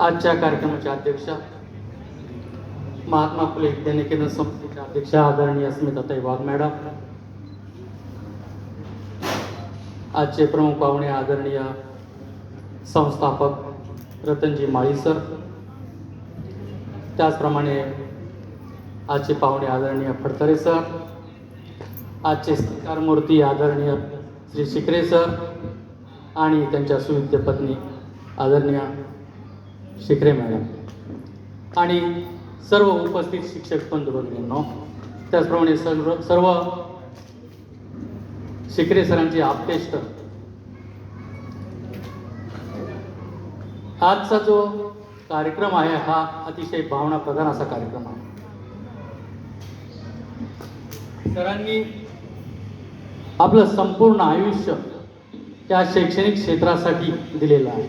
आजच्या कार्यक्रमाचे अध्यक्ष महात्मा फुले विद्यानिकेतन संस्थेच्या अध्यक्ष आदरणीय स्मिताताई वाघ मॅडम, आजचे प्रमुख पाहुणे आदरणीय संस्थापक रतनजी माळी सर, त्याचप्रमाणे आजचे पाहुणे आदरणीय फडतरे सर, आजचे सत्कार मूर्ती आदरणीय श्री शिकरे सर आणि त्यांच्या सुविद्य पत्नी आदरणीय शिकरे मॅडम आणि सर्व उपस्थित शिक्षक बंधू भगिनींनो, त्याचप्रमाणे सर्व शिकरे सरांचे आप्तेष्ट, आजचा जो कार्यक्रम आहे हा अतिशय भावना प्रधान असा कार्यक्रम आहे. सरांनी आपलं संपूर्ण आयुष्य त्या शैक्षणिक क्षेत्रासाठी दिलेलं आहे.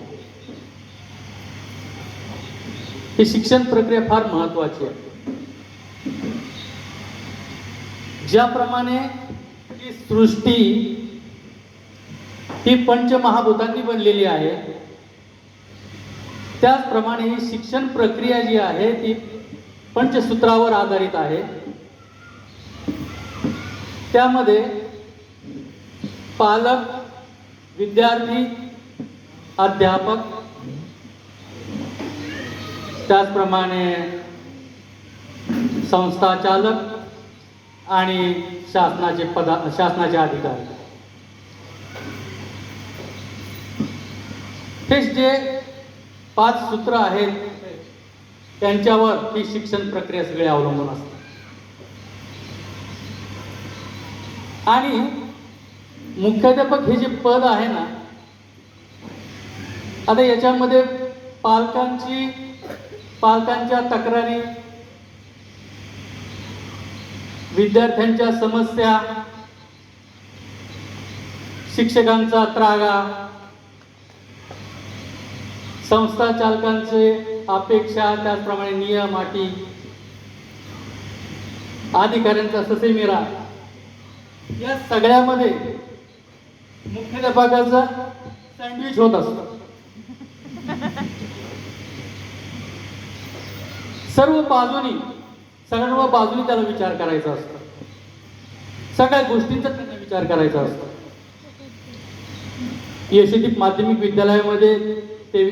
ही शिक्षण प्रक्रिया फार महत्त्वाची आहे. ज्याप्रमाणे ही सृष्टी ही पंचमहाभूतांनी बनलेली आहे, त्याचप्रमाणे ही शिक्षण प्रक्रिया जी आहे ती पंचसूत्रावर आधारित आहे. त्यामध्ये पालक, विद्यार्थी, अध्यापक, त्याचप्रमाणे संस्था चालक आणि शासनाचे अधिकारी, हे जे 5 सूत्र आहेत त्यांच्यावर ही शिक्षण प्रक्रिया सगळी अवलंबून असते. आणि मुख्याध्यापक हे जे पद आहे ना, आता याच्यामध्ये पालकांच्या तक्रारी, विद्यार्थ्यांच्या समस्या, शिक्षकांचा त्रागा, संस्था चालकांचे अपेक्षा, त्याचप्रमाणे नियम, अटी, अधिकाऱ्यांचा ससेमिरा, या सगळ्यामध्ये मुख्याध्यापकाचा सँडविच होत असतो. सर्व बाजूनी त्याला विचार करायचा असतो. सगळ्या गोष्टींचा त्यांना विचार करायचा असतो. यशदीप माध्यमिक विद्यालयामध्ये ते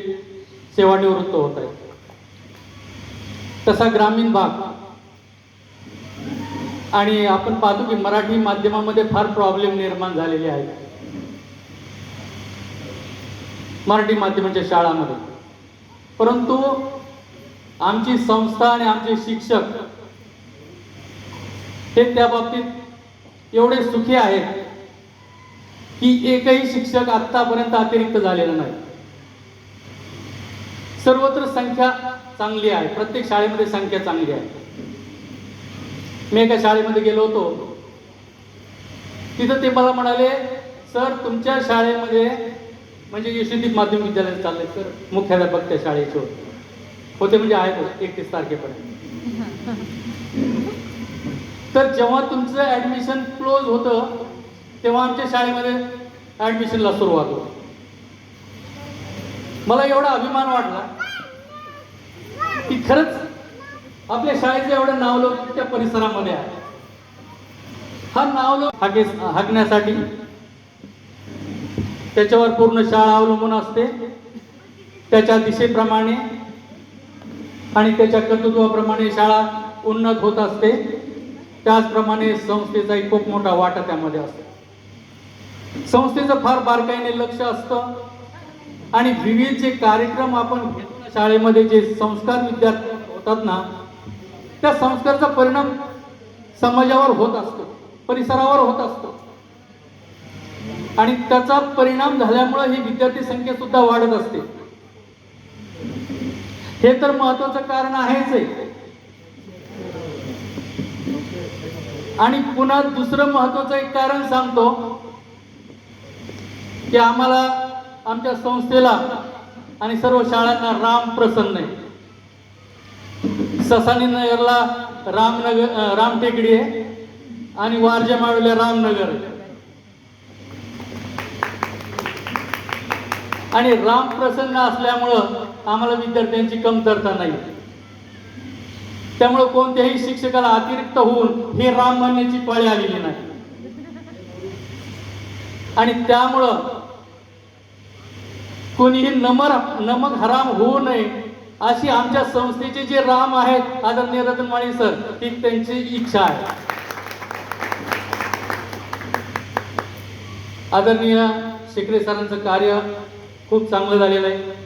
सेवानिवृत्त होत आहे. तसा ग्रामीण भाग आणि आपण पाहतो की मराठी माध्यमामध्ये फार प्रॉब्लेम निर्माण झालेले आहेत मराठी माध्यमाच्या शाळांमध्ये. परंतु आमची संस्था आणि आमचे शिक्षक हे त्या बाबतीत एवढे सुखी आहेत की एकही शिक्षक आतापर्यंत अतिरिक्त झालेला नाही. सर्वत्र संख्या चांगली आहे, प्रत्येक शाळेमध्ये संख्या चांगली आहे. मी एका शाळेमध्ये गेलो होतो, तिथं ते मला म्हणाले, सर तुमच्या शाळेमध्ये, म्हणजे यशदीप माध्यमिक विद्यालयात चालले सर, मुख्याध्यापक त्या शाळेचे होते म्हणजे आहेत 31 तारखेपर्यंत. तर जेव्हा तुमचं ऍडमिशन क्लोज होतं तेव्हा आमच्या शाळेमध्ये ऍडमिशनला सुरुवात होती. मला एवढा अभिमान वाटला की खरंच आपल्या शाळेचं एवढं नावलौकिक त्या परिसरामध्ये आहे. हा नावलौकिक हाकण्यासाठी त्याच्यावर पूर्ण शाळा अवलंबून असते, त्याच्या दिशेप्रमाणे आणि त्याच्या कर्तृत्वाप्रमाणे शाळा उन्नत होत असते. त्याचप्रमाणे संस्थेचाही खूप मोठा वाटा त्यामध्ये असतो. संस्थेचं फार बारकाईने लक्ष असतं आणि विविध जे कार्यक्रम आपण शाळेमध्ये जे संस्कार विद्यार्थी होतात ना, त्या संस्काराचा परिणाम समाजावर होत असतो, परिसरावर होत असतो आणि त्याचा परिणाम झाल्यामुळे ही विद्यार्थी संख्या सुद्धा वाढत असते. हे तर महत्वाचं कारण आहेच आहे. आणि पुन्हा दुसरं महत्वाचं एक कारण सांगतो की आम्हाला, आमच्या संस्थेला आणि सर्व शाळांना राम प्रसन्न आहे. ससानी नगरला राम टेकडी आहे आणि वारजे माळूला रामनगर आहे. आणि राम प्रसन्न असल्यामुळं आम्हाला विद्यार्थ्यांची कमतरता नाही. त्यामुळे कोणत्याही शिक्षकाला अतिरिक्त होऊन हे राम मानण्याची पाळी आलेली नाही. आणि त्यामुळं कोणीही नमक हराम होऊ नये अशी आमच्या संस्थेचे जे राम आहेत आदरणीय रतन माळी सर, ही त्यांची इच्छा आहे. आदरणीय शिकरे सरांचं कार्य खूप चांगलं झालेलं आहे.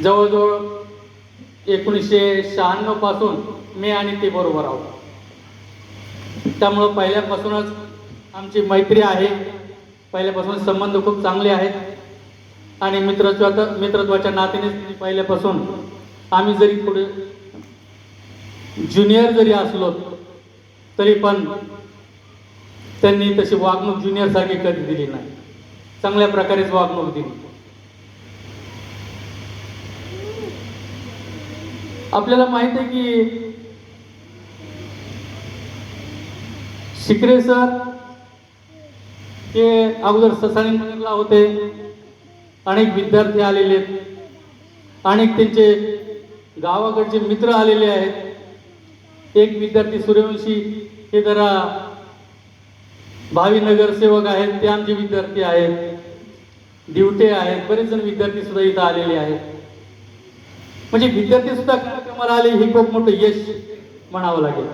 जवळजवळ 1996 पासून मी आणि ते बरोबर आहोत. त्यामुळं पहिल्यापासूनच आमची मैत्री आहे, पहिल्यापासून संबंध खूप चांगले आहेत. आणि मित्रत्वाच्या नात्याने पहिल्यापासून आम्ही जरी थोडे ज्युनियर जरी असलो तरी पण त्यांनी तशी वागणूक ज्युनियर सारखी कधी दिली नाही. चांगल्या प्रकारेच वागणूक दिली. आपल्याला माहित आहे की शिकरे सर हे अगोदर ससाणी नगरला होते. अनेक विद्यार्थी आलेले आहेत, अनेक त्यांचे गावाकडचे मित्र आलेले आहेत. एक विद्यार्थी सूर्यवंशी हे जरा भावी नगरसेवक आहेत, ते आमचे विद्यार्थी आहेत. दिवटे आहेत, बरेच जण विद्यार्थी सुद्धा इथं आलेले आहेत. म्हणजे विद्यार्थी सुद्धा कार्यक्रमाला आले, हे खूप मोठं यश म्हणावं लागेल.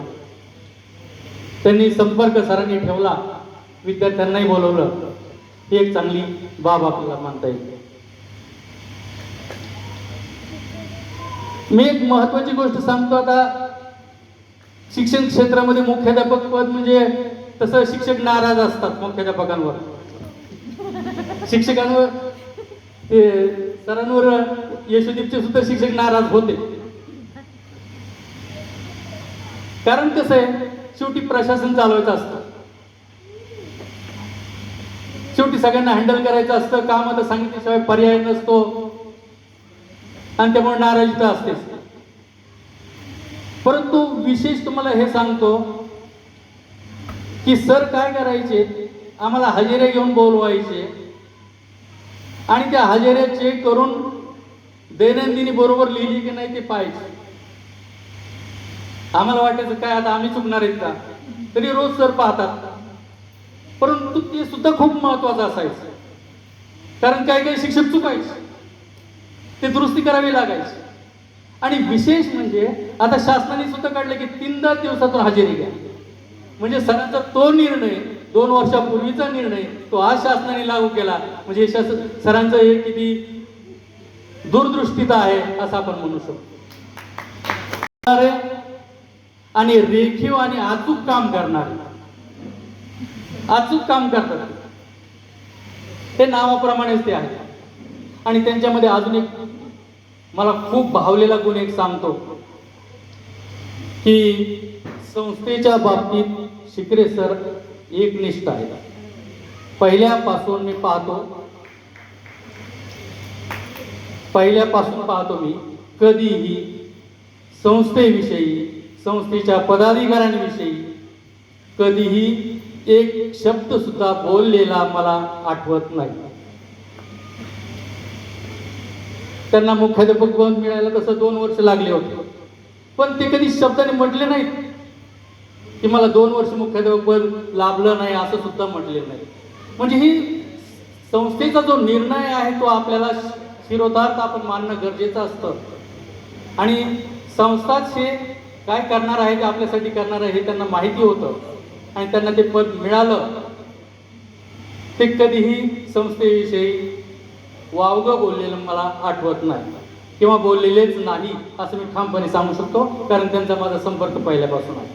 त्यांनी संपर्क सरांनी ठेवला, विद्यार्थ्यांनाही बोलवलं, ही एक चांगली बाब आपल्याला मानता येईल. मी एक महत्वाची गोष्ट सांगतो. आता शिक्षण क्षेत्रामध्ये मुख्याध्यापक पद म्हणजे तसं शिक्षक नाराज असतात मुख्याध्यापकांवर, शिक्षकांवर, ते सरांवर यशोदीपचे सुद्धा शिक्षक नाराज होते. कारण कसं आहे, शेवटी प्रशासन चालवायचं असतं, शेवटी सगळ्यांना हँडल करायचं असतं. काम आता सांगितल्याशिवाय पर्याय नसतो आणि त्यामुळे नाराजी तर असतेच. परंतु विशेष तुम्हाला हे सांगतो की सर काय करायचे, आम्हाला हजेरे घेऊन बोलवायचे आणि त्या हजेरे चेक करून दैनंदिनी बरोबर लिहिली की नाही ते पाहायचे. आम्हाला वाटायचं काय आता आम्ही चुकणार आहेत का, तरी रोज सर पाहतात. परंतु ते सुद्धा खूप महत्वाचं असायचं. कारण काही काही शिक्षक चुकायचे, ते दुरुस्ती करावी लागायची. आणि विशेष म्हणजे आता शासनाने सुद्धा काढलं की 3 दिवसातून हजेरी घ्या. म्हणजे सरांचा तो निर्णय 2 वर्षापूर्वीचा निर्णय तो आज शासनाने लागू केला. म्हणजे सरांचं हे किती दूरदृष्टीता आहे असं आपण म्हणू शकतो. आणि रेखीव आणि अचूक काम करणारे, अचूक काम करतात ते नावाप्रमाणेच ते आहे. आणि त्यांच्यामध्ये अजून एक मला खूप भावलेला गुण एक सांगतो की संस्थेच्या बाबतीत शिकरे सर एकनिष्ठ आहेत. पहिल्यापासून पाहतो मी कधीही संस्थेविषयी, संस्थेच्या पदाधिकाऱ्यांविषयी कधीही एक शब्द सुद्धा बोललेला मला आठवत नाही. त्यांना मुख्याध्यापक पद मिळायला तसं 2 वर्ष लागले होते, पण ते कधी शब्दाने म्हटले नाहीत की मला 2 वर्ष मुख्याध्यापक पद लाभलं नाही, असं सुद्धा म्हटले नाही. म्हणजे ही संस्थेचा जो निर्णय आहे तो आपल्याला शिरोधार्थ आपण मानणं गरजेचं असतं. आणि संस्थाच हे काय करणार आहे, ते आपल्यासाठी करणार आहे हे त्यांना माहिती होतं आणि त्यांना ते पद मिळालं. ते कधीही संस्थेविषयी वावगं बोललेलं मला आठवत नाही किंवा बोललेलेच नाही असं मी ठामपणे सांगू शकतो, कारण त्यांचा माझा संपर्क पहिल्यापासून आहे.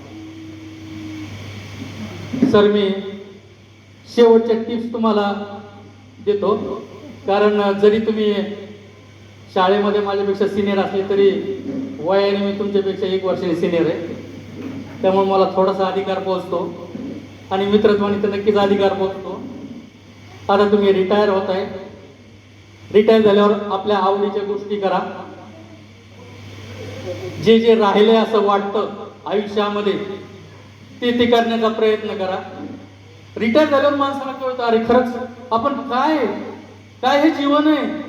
सर, मी शेवटच्या टिप्स तुम्हाला देतो. कारण जरी तुम्ही शाळेमध्ये माझ्यापेक्षा सिनियर असले तरी वयाने मी तुमच्यापेक्षा 1 वर्षाने सिनियर आहे. त्यामुळे मला थोडासा अधिकार पोहोचतो आणि मित्रत्वाने तर नक्कीच अधिकार पोहोचतो. आता तुम्ही रिटायर होत आहे, रिटायर झाल्यावर आपल्या आवडीच्या गोष्टी करा. जे जे राहिले असं वाटतं आयुष्यामध्ये ते करण्याचा प्रयत्न करा. रिटायर झाल्यावर माणसाला कळतं, अरे खरंच आपण काय हे जीवन आहे.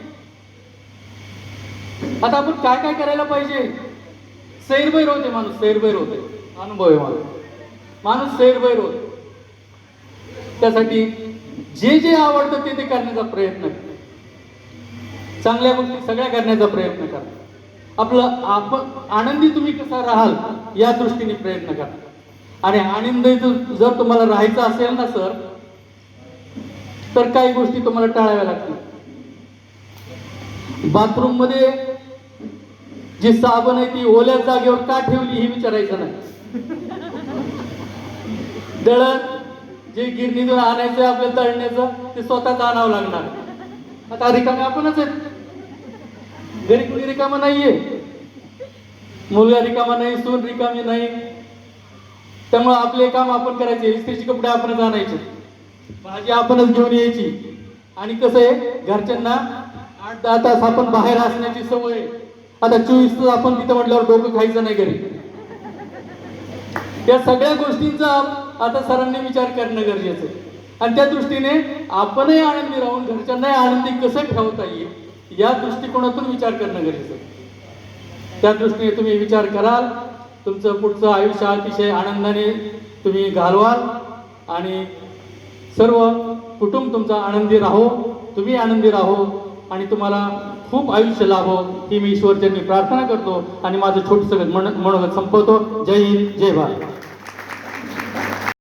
आता आपण काय काय करायला पाहिजे? सैरभैर होते माणूस, सैरभैर होते, अनुभव आहे मला, माणूस सैरभैर होते. त्यासाठी जे जे आवडतं ते ते करण्याचा प्रयत्न करा. चांगल्या गोष्टी सगळ्या करण्याचा प्रयत्न करा. आपलं आपण आनंदी तुम्ही कसा राहाल या दृष्टीने प्रयत्न करा. आणि आनंदी जर तुम्हाला राहायचं असेल ना सर, तर काही गोष्टी तुम्हाला टाळाव्या लागतील. बाथरूम मध्ये जी साबण आहे ती ओल्या जागेवर का ठेवली हे विचारायचं नाही. दळण जे गिरणीतून आणायचं आपल्या तळण्याचं ते स्वतःच आणावं लागणार. आता रिकामे आपणच आहेत, घरी कुणी रिकामा नाहीये, मुलगा रिकामा नाही, सून रिकामी नाही. त्यामुळे आपले काम आपण करायचे, इस्त्रीचे कपडे आपणच आणायचे, भाजी आपणच घेऊन यायची. आणि कसं आहे, घरच्यांना 8-10 तास आपण बाहेर असण्याची सवय आहे. आता 24 तास आपण तिथं म्हटल्यावर डोकं खायचं नाही घरी. या सगळ्या गोष्टींचा आता सरांनी विचार करणं गरजेचं आहे. आणि त्या दृष्टीने आपणही आनंदी राहून घरच्यांनाही आनंदी कसं ठेवता येईल या दृष्टिकोनातून विचार करणं गरजेचं आहे. त्या दृष्टीने तुम्ही विचार कराल, तुमचं पुढचं आयुष्य अतिशय आनंदाने तुम्ही घालवाल आणि सर्व कुटुंब तुमचा आनंदी राहो, तुम्ही आनंदी राहो आणि तुम्हाला खूप आयुष्य लाभो ही मी ईश्वरचरणी प्रार्थना करतो आणि माझं छोटंसं मनोगत संपवतो. जय हिंद, जय भारत.